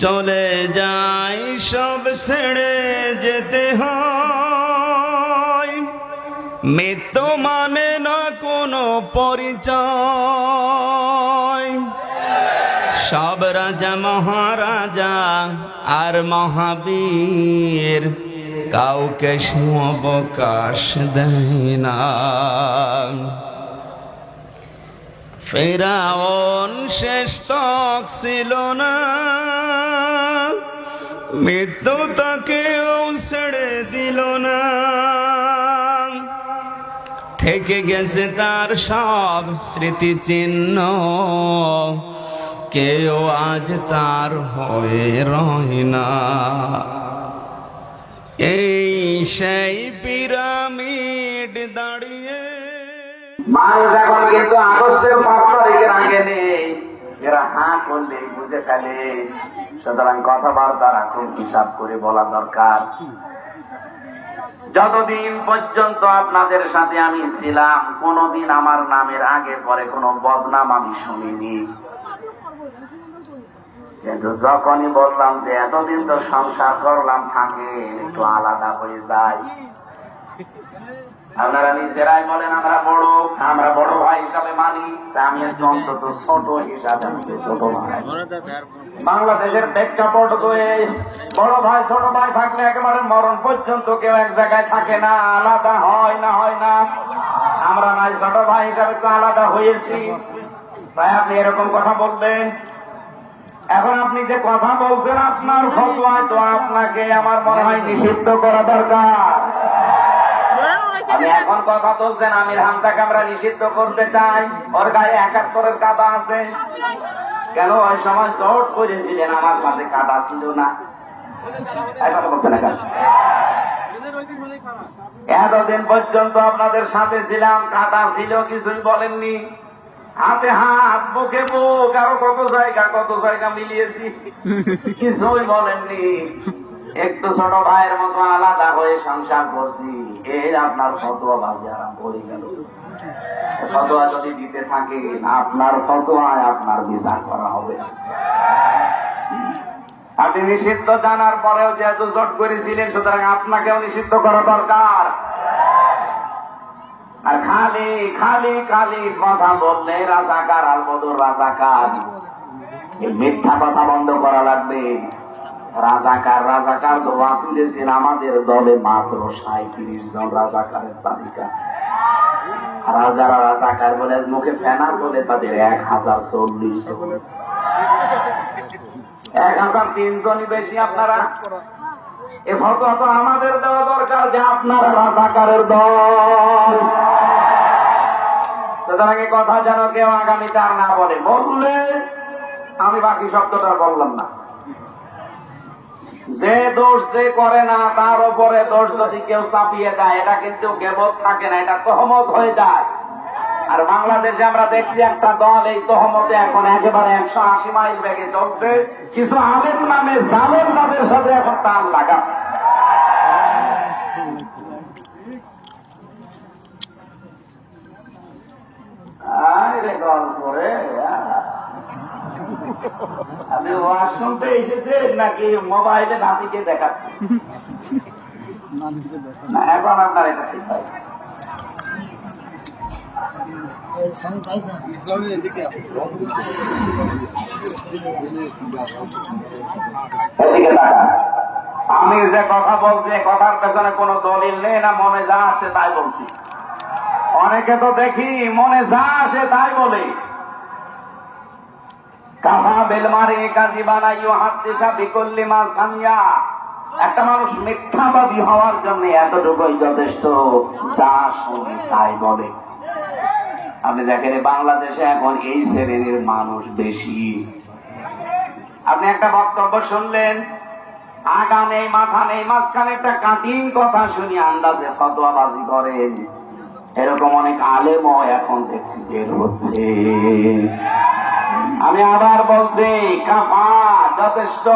চলে যাই সব ছেড়ে যেতে হয়, মৃত্যু মানে না কোনো পরিচয়। সব রাজা মহারাজা আর মহাবীর কাউকে অবকাশ দেয় না। ফেরাউন শেষ তক ছিল না, মৃত্যু তাকেও ছেড়ে দিল না। থেকে গেছে তার সব স্মৃতিচিহ্ন, কেউ আজ তার হয়ে রয় না। এই সেই পিরামিড দাঁড়িয়ে। মানুষ এখন কিন্তু আগস্টের 5 তারিখের আগে নেই, এরা হাঁ করলে বুঝে ফেলে। সুতরাং কথাবার্তার খুব হিসাব করে বলা দরকার। যতদিন পর্যন্ত আপনাদের সাথে আমি ছিলাম, কোনদিন আমার নামের আগে পরে কোনো বদনাম আমি শুনিনি। কিন্তু যখনই বললাম যে এতদিন তো সংসার করলাম, থাকে একটু আলাদা হয়ে যায়, আপনারা নিজেরাই বলেন আমরা বড় ভাই হিসাবে মানি। আমি অন্তত ছোট হিসাবে ছোট ভাই। বাংলাদেশের প্রেক্ষাপট তো এই, বড় ভাই ছোট ভাই থাকলে একেবারে মরণ পর্যন্ত কেউ এক জায়গায় থাকে না, আলাদা হয় না। আমরা নাই ছোট ভাই হিসাবে তো আলাদা হয়েছি, তাই আপনি এরকম কথা বলবেন। এখন আপনি যে কথা বলছেন আপনার ফতোয়ায় তো আপনাকে আমার মনে হয় নিষিদ্ধ করা দরকার। আমি এখন কথা বলছেন আমির হামজাকে আমরা নিষিদ্ধ করতে চাই, ওর গায়ে 71-এর কাঁটা আছে। কেন ওই সময় জোট করেছিলেন, আমার সাথে কাঁটা ছিল না। কথা বলছেন এখন, এতদিন পর্যন্ত আপনাদের সাথে ছিলাম, কাঁটা ছিল, কিছুই বলেননি। হাতে হাত, বুকে বুক, আরো কত জায়গা মিলিয়েছি, কিছুই বলেননি। একটু ছোট ভাইয়ের মতো আলাদা হয়ে সংসার করছি, এর আপনার ফতোয়া বাজি আরাম করে গেল। ফতোয়া যদি দিতে থাকে, আপনার ফতোয়ায় আপনার বিচার করা হবে। আপনি নিষিদ্ধ জানার পরেও যেহেতু জট করেছিলেন, সুতরাং আপনাকেও নিষিদ্ধ করা দরকার। আর খালি খালি খালি কথা বললে রাজাকার আল বদর রাজাকার, মিথ্যা কথা বন্ধ করা লাগবে। রাজাকার দোয়া তুলেছেন আমাদের দলে মাত্র 37 জন রাজাকারের তালিকা। আর যারা রাজাকার বলে মুখে ফেনার বলে তাদের 1040 জন, 1003 জনই বেশি। আপনারা এ ফতোয়া তো আমাদের দেওয়া দরকার যে আপনারা রাজাকারের দল। সুতরাং এই কথা যেন কেউ আগামীতে আর না বলে। বললে আমি বাকি শব্দটা বললাম না। যে দোষ যে করে না তার উপরে দোষ যদি কেউ চাপিয়ে দেয়, এটা কিন্তু গীবত থাকে না, এটা তহমত হয়ে যায়। আর বাংলাদেশে আমরা দেখছি একটা দল এই তহমতে এখন একেবারে 180 মাইল বেগে চলছে। কিছু আলেম নামে জালেম তাদের সাথে এখন টান লাগা। আপনি ওয়াজ শুনতে এসেছেন নাকি মোবাইলে নাতিকে দেখাচ্ছেন? না, এখন আপনার এটা ঠিক হয়। আমি যে কথা বলছি, কথার পেছনে কোনো দলিল নেই, না মনে যা আসে তাই বলছি। অনেকে তো দেখি মনে যা আসে তাই বলে। কাফা বেলমারে কাজী বানাইও হাদিসা বিকুল্লি মা সামিয়া। একটা মানুষ মিথ্যাবাদী হওয়ার জন্য এতটুকুই যথেষ্ট, যা শুনে তাই বলে। আপনি দেখেন বাংলাদেশে এখন এই শ্রেণীর মানুষ বেশি। আপনি একটা বক্তব্য শুনলেন, আগা নেই মাথা নেই, মাঝখানে একটা কাটিং কথা শুনি আন্দাজে ফতোয়াবাজি করেন। এরকম অনেক আলেমও এখন দেখছি বের হচ্ছে। আমি আবার বলছি, কাফা যথেষ্ট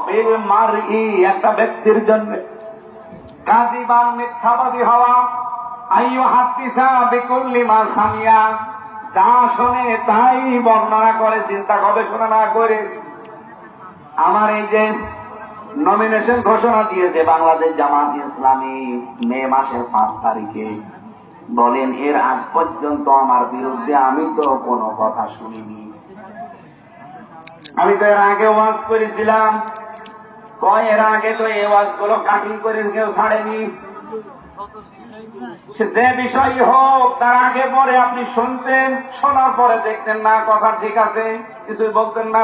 বিল মারই, একটা ব্যক্তির জন্য কাযিবান মিথ্যাবাদী হওয়া, আইয়ু হাদিসা বিকুল্লি মা সামিয়া, যা শুনে তাই বর্ণনা করে, চিন্তা গবেষণা না করে। আমার এই যে নমিনেশন ঘোষণা দিয়েছে বাংলাদেশ জামাত ইসলামী মে মাসের 5 তারিখে, বলেন এর আগ পর্যন্ত আমার বিরুদ্ধে আমি তো কোনো কথা শুনিনি। আমি তো এর আগে ওয়াজ করেছিলাম, কয় এর আগে তো এই ওয়াজ গুলো কাটিং করে কেউ ছাড়েনি। যে বিষয় হোক তার আগে পরে আপনি শুনতেন, শোনার পরে দেখতেন না কথা ঠিক আছে, কিছুই বলতেন না।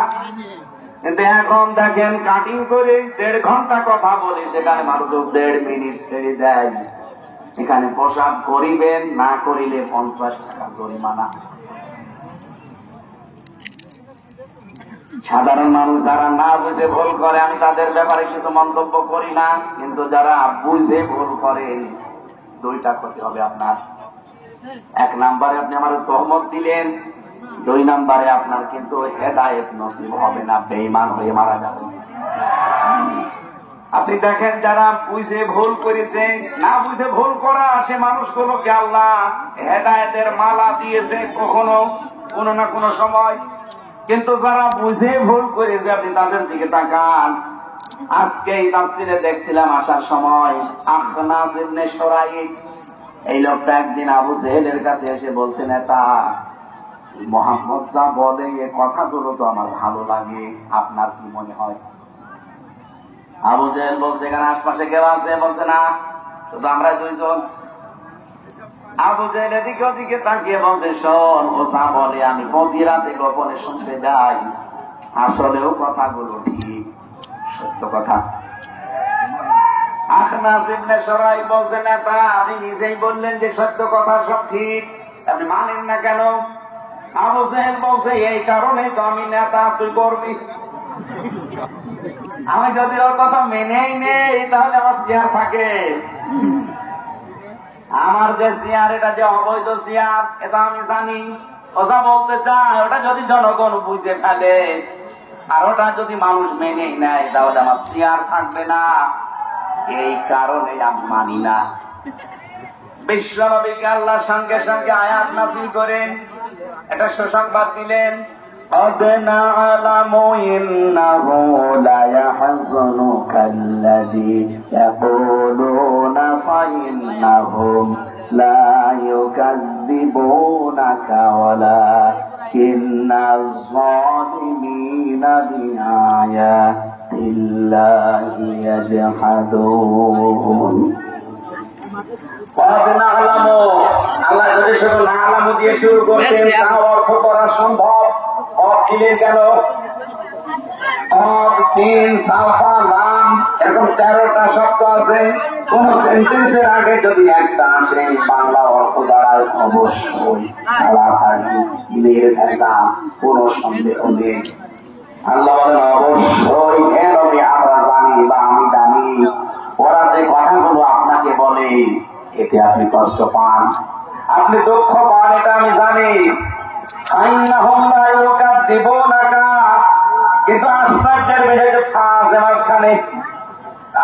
কিন্তু এখন দেখেন কাটিং করে 1.5 ঘন্টা কথা বলে সেখানে মানুষ 1.5 মিনিট ছেড়ে দেয়। এখানে পোশাক করিবেন, না করিলে 50 টাকা জরিমানা। সাধারণ মানুষ যারা না বুঝে ভুল করে আমি তাদের ব্যাপারে কিছু মন্তব্য করি না, কিন্তু যারা বুঝে ভুল করে 2টা ক্ষতি হবে আপনার। 1 নম্বরে আপনি আমার তহমত দিলেন, 2 নম্বরে আপনার কিন্তু হেদায়েত নসিব হবে না, বেঈমান হয়ে মারা যাবে। আপনি দেখেন যারা বুঝে ভুল করেছে, না বুঝে ভুল করা সে মানুষগুলোকে আল্লাহ হেদায়েতের মালা দিয়েছে কখনো কোনো না কোনো সময়, কিন্তু যারা বুঝে ভুল করেছে আপনি তাদের দিকে তাকান। আজকে এই তাফসীরে দেখছিলাম আসার সময়, আখনাস ইবনে শুরাইক এই লোকটা একদিন আবু জেহেলের কাছে এসে বলছে, নেতা মুহাম্মদ যা বলে এই কথাগুলো তো আমার ভালো লাগে, আপনার কি মনে হয়? আবু জেহেল বলছে এখানে আশপাশে কেউ আছে? বলছে না, শুধু আমরা 2 জন। আবু জেহেল এদিকে ওদিকে তাকিয়ে বলছে, শোন ও যা বলে আমি প্রতি রাতে গোপনে শুনতে যাই, আসলেও কথাগুলো ঠিক, সত্য কথা। আখনাস ইবনে শুরাইক বলছে, নেতা আপনি নিজেই বললেন যে সত্য কথা সব ঠিক, আপনি মানেন না কেন? আবু জেহেল বলছে, এই কারণে তো আমি নেতা, তুই করবি। আমি যদি ওর কথা মেনেই নেই তাহলে আমার চেয়ার থাকে। আমার যে চেয়ার, এটা যে অবৈধ চেয়ার এটা আমি জানি। ওটা বলতে চায়, ওটা যদি জনগণ বুঝে ফেলে আর ওটা যদি মানুষ মেনেই নেয় তাহলে আমার চেয়ার থাকবে না, এই কারণে আমি মানি না। বিশ্বনবীকে আল্লাহ সঙ্গে সঙ্গে আয়াত নাযিল করেন একটা সুসংবাদ দিলেন, قد نعلم إنه ليحزنك الذي يقولون فإنهم لا يكذبونك ولكن الظالمين بآيات الله يجحدون। قد نعلم, আল্লাহ যদি শুধু না'লাম দিয়ে শুরু করতেন তা অর্থ করা সম্ভব। অখিলে কেন এরকম 13টা শব্দ আছে, কোন সেন্টেন্সের আগে যদি একটা আসে বাংলা অর্থ দাঁড়ায় অবশ্যই কোন সন্দেহ নেই। আল্লাহ বলেন অবশ্যই, আমরা জানি বা আমি জানি। ওরা যে কথাগুলো আপনাকে বলে এতে আপনি কষ্ট পান, আপনি দুঃখ পান, এটা আমি জানি। কিন্তু আশ্চর্যের বিষয়টা আছে মাঝখানে।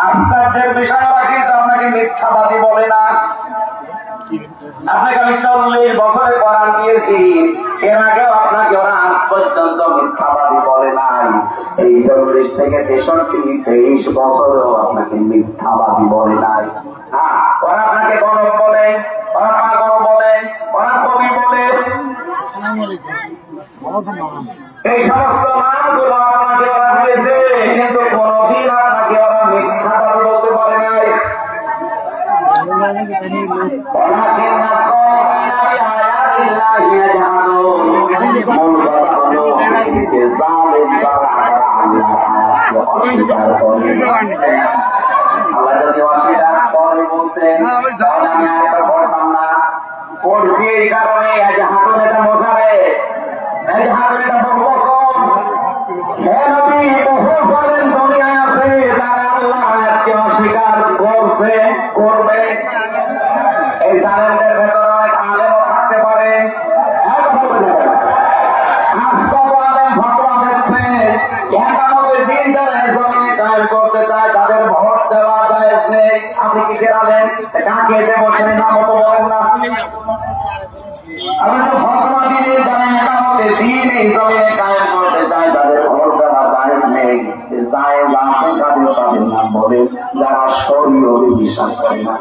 আশ্চর্যের বিষয় রাখি তো আপনাকে মিথ্যাবাদী বলে না। আপনাকে আমি 40 বছরে কোরআন দিয়েছি, এর আগেও আপনাকে ওরা আজ পর্যন্ত মিথ্যাবাদী বলে নাই। এই 40 থেকে 63-23 বছরেও আপনাকে মিথ্যাবাদী বলে নাই। হ্যাঁ, ওরা আপনাকে গণক বলে, ওরা পাগল বলে, ওরা কবি বলে, এই সমস্ত নামগুলো আপনাকে ওরা দিয়েছে, কিন্তু কোনদিন আপনাকে ওরা মিথ্যাবাদী বলতে পারে নাই। আল্লাহ যদি অস্বীকার করে বলতেন তাহলে আমি আর পড়তাম না। পড়ছি এই কারণে হাঁটুন এটা বোঝাবে, হাঁটুন এটা বহুবচন। বহু জালেম দুনিয়ায় আছে যারা আল্লাহ আয়াতকে অস্বীকার করছে, করবে। এই জালেমদের ভেতরে অনেক আলেমও থাকতে পারে। করতে চায় তাদের ভোট দেওয়া যায়। আপনি কিসের আলেন? কাকে দেব সেই নাম তো বলেন না। আমি তো ফতোয়া দিলে যারা একামতে দিন এই জমিনে কায়েম করতে চায় তাদের ভোট দেওয়া যায় নেই। জায়েজ আছে কাদের তাদের নাম বলে যারা শরীয়তে বিশ্বাস করে না।